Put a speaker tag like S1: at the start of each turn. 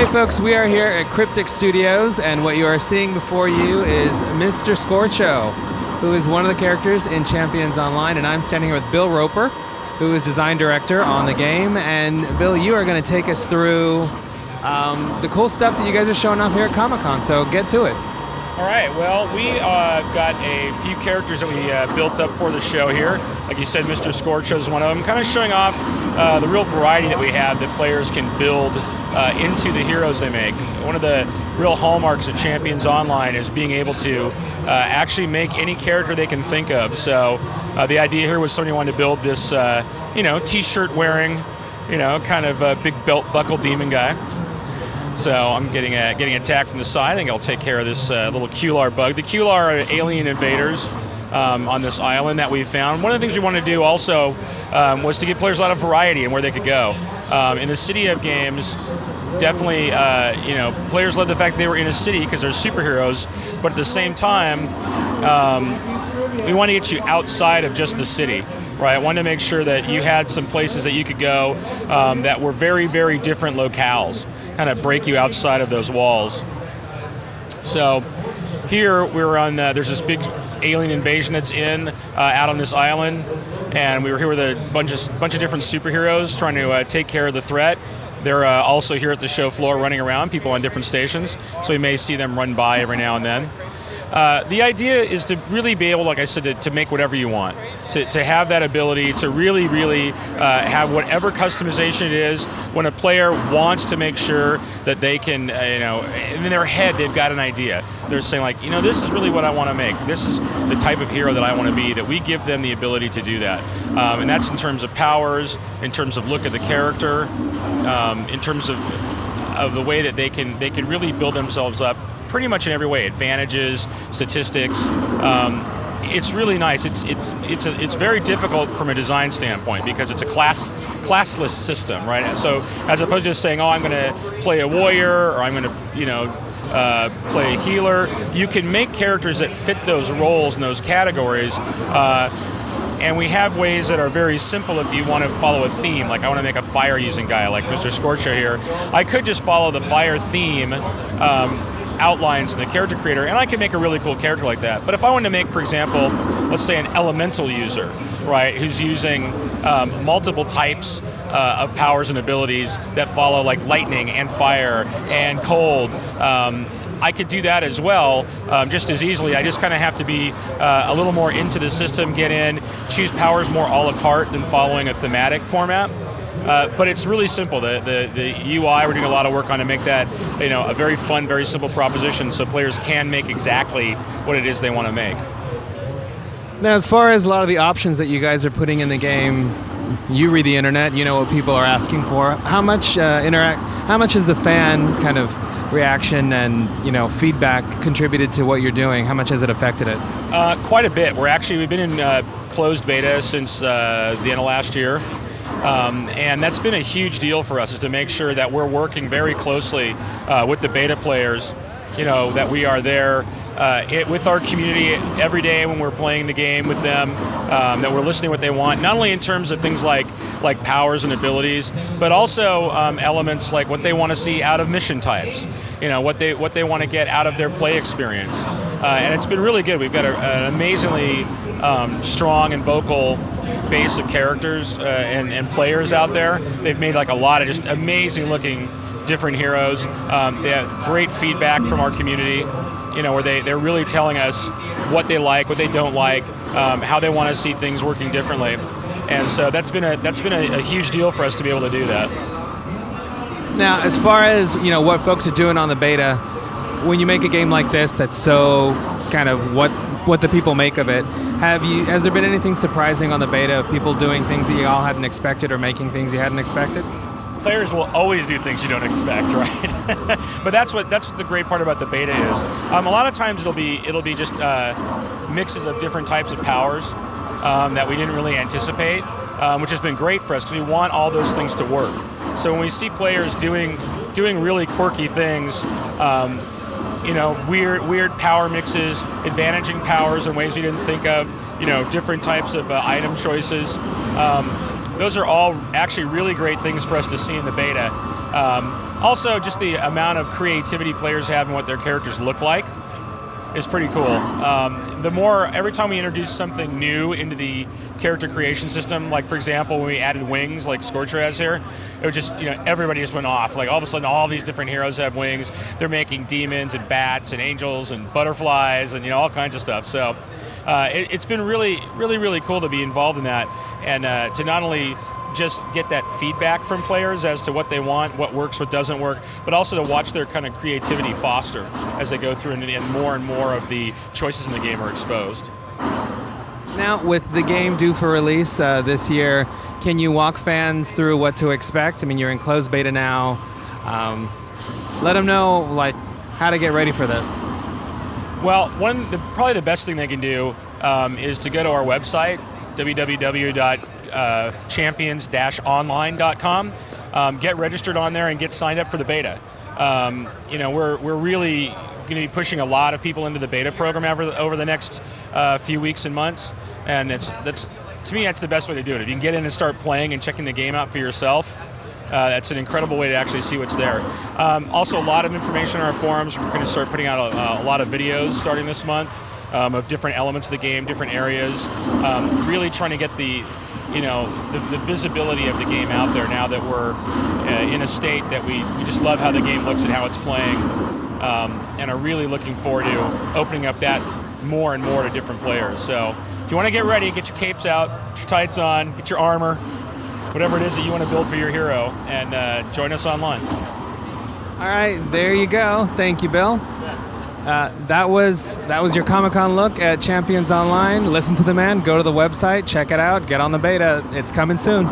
S1: Hey folks, we are here at Cryptic Studios, and what you are seeing before you is Mr. Scorcho, who is one of the characters in Champions Online, and I'm standing here with Bill Roeper, who is design director on the game. And Bill, you are going to take us through the cool stuff that you guys are showing off here at Comic-Con, so get to it.
S2: All right, well, we got a few characters that we built up for the show here. Like you said, Mr. Scorcho is one of them, kind of showing off the real variety that we have that players can build into the heroes they make. One of the real hallmarks of Champions Online is being able to actually make any character they can think of. So the idea here was somebody wanted to build this, t-shirt wearing, kind of a big belt buckle demon guy. So I'm getting attacked from the side. I think I'll take care of this little Kular bug. The Kular are alien invaders on this island that we found. One of the things we wanted to do also was to give players a lot of variety in where they could go. In the City of Games, definitely, players love the fact that they were in a city because they're superheroes, but at the same time, we want to get you outside of just the city. Right, I wanted to make sure that you had some places that you could go that were very, very different locales, kind of break you outside of those walls. So here we're on, there's this big alien invasion that's out on this island, and we were here with a bunch of different superheroes trying to take care of the threat. They're also here at the show floor running around, people on different stations, so we may see them run by every now and then. The idea is to really be able, like I said, to make whatever you want, to have that ability to really, really have whatever customization it is. When a player wants to make sure that they can, in their head they've got an idea. They're saying like, this is really what I want to make. This is the type of hero that I want to be. That we give them the ability to do that, and that's in terms of powers, in terms of look of the character, in terms of the way that they can really build themselves up. Pretty much in every way, advantages, statistics. It's really nice. It's very difficult from a design standpoint because it's a classless system, right? So as opposed to just saying, oh, I'm going to play a warrior or I'm going to play a healer, you can make characters that fit those roles and those categories. And we have ways that are very simple if you want to follow a theme. Like I want to make a fire-using guy like Mr. Scorcho here. I could just follow the fire theme outlines in the character creator, and I can make a really cool character like that. But if I wanted to make, for example, let's say an elemental user, right, who's using multiple types of powers and abilities that follow like lightning and fire and cold, I could do that as well, just as easily. I just kind of have to be a little more into the system, get in, choose powers more a la carte than following a thematic format. But it's really simple. The UI, we're doing a lot of work on to make that a very fun, very simple proposition so players can make exactly what it is they want to make.
S1: Now, as far as a lot of the options that you guys are putting in the game, you read the internet, you know what people are asking for. How much has the fan kind of reaction and feedback contributed to what you're doing? How much has it affected it?
S2: Quite a bit. We've been in closed beta since the end of last year. And that's been a huge deal for us, is to make sure that we're working very closely with the beta players, that we are there with our community every day when we're playing the game with them, that we're listening to what they want, not only in terms of things like powers and abilities, but also elements like what they want to see out of mission types, what they want to get out of their play experience. And it's been really good. We've got an amazingly strong and vocal base of characters and players out there. They've made like a lot of just amazing looking different heroes. They have great feedback from our community, where they're really telling us what they like, what they don't like, how they want to see things working differently. And so that's been a huge deal for us to be able to do that.
S1: Now, as far as what folks are doing on the beta, when you make a game like this that's so kind of what the people make of it, has there been anything surprising on the beta of people doing things that you all hadn't expected or making things you hadn't expected?
S2: Players will always do things you don't expect, right? But that's what the great part about the beta is. A lot of times it'll be just mixes of different types of powers that we didn't really anticipate, which has been great for us because we want all those things to work. So when we see players doing really quirky things, weird power mixes, advantaging powers in ways we didn't think of, different types of item choices. Those are all actually really great things for us to see in the beta. Also, just the amount of creativity players have and what their characters look like is pretty cool. Every time we introduce something new into the character creation system, like for example when we added wings like Scorcher has here, it was just, everybody just went off. Like all of a sudden all these different heroes have wings. They're making demons and bats and angels and butterflies and all kinds of stuff. So it's been really, really, really cool to be involved in that, and to not only just get that feedback from players as to what they want, what works, what doesn't work, but also to watch their kind of creativity foster as they go through, and more of the choices in the game are exposed.
S1: Now, with the game due for release this year, can you walk fans through what to expect? I mean, you're in closed beta now. Let them know how to get ready for this.
S2: Well, probably the best thing they can do is to go to our website, www.champions-online.com. Get registered on there and get signed up for the beta. We're really going to be pushing a lot of people into the beta program over the next few weeks and months, and to me that's the best way to do it. If you can get in and start playing and checking the game out for yourself, that's an incredible way to actually see what's there. Also, a lot of information on our forums. We're going to start putting out a lot of videos starting this month of different elements of the game, different areas. Really trying to get the visibility of the game out there now that we're in a state that we just love how the game looks and how it's playing, and are really looking forward to opening up that more and more to different players. So if you want to get ready, get your capes out, get your tights on, get your armor, whatever it is that you want to build for your hero, and join us online.
S1: All right, there you go. Thank you, Bill. That was your Comic-Con look at Champions Online. Listen to the man, go to the website, check it out, get on the beta. It's coming soon.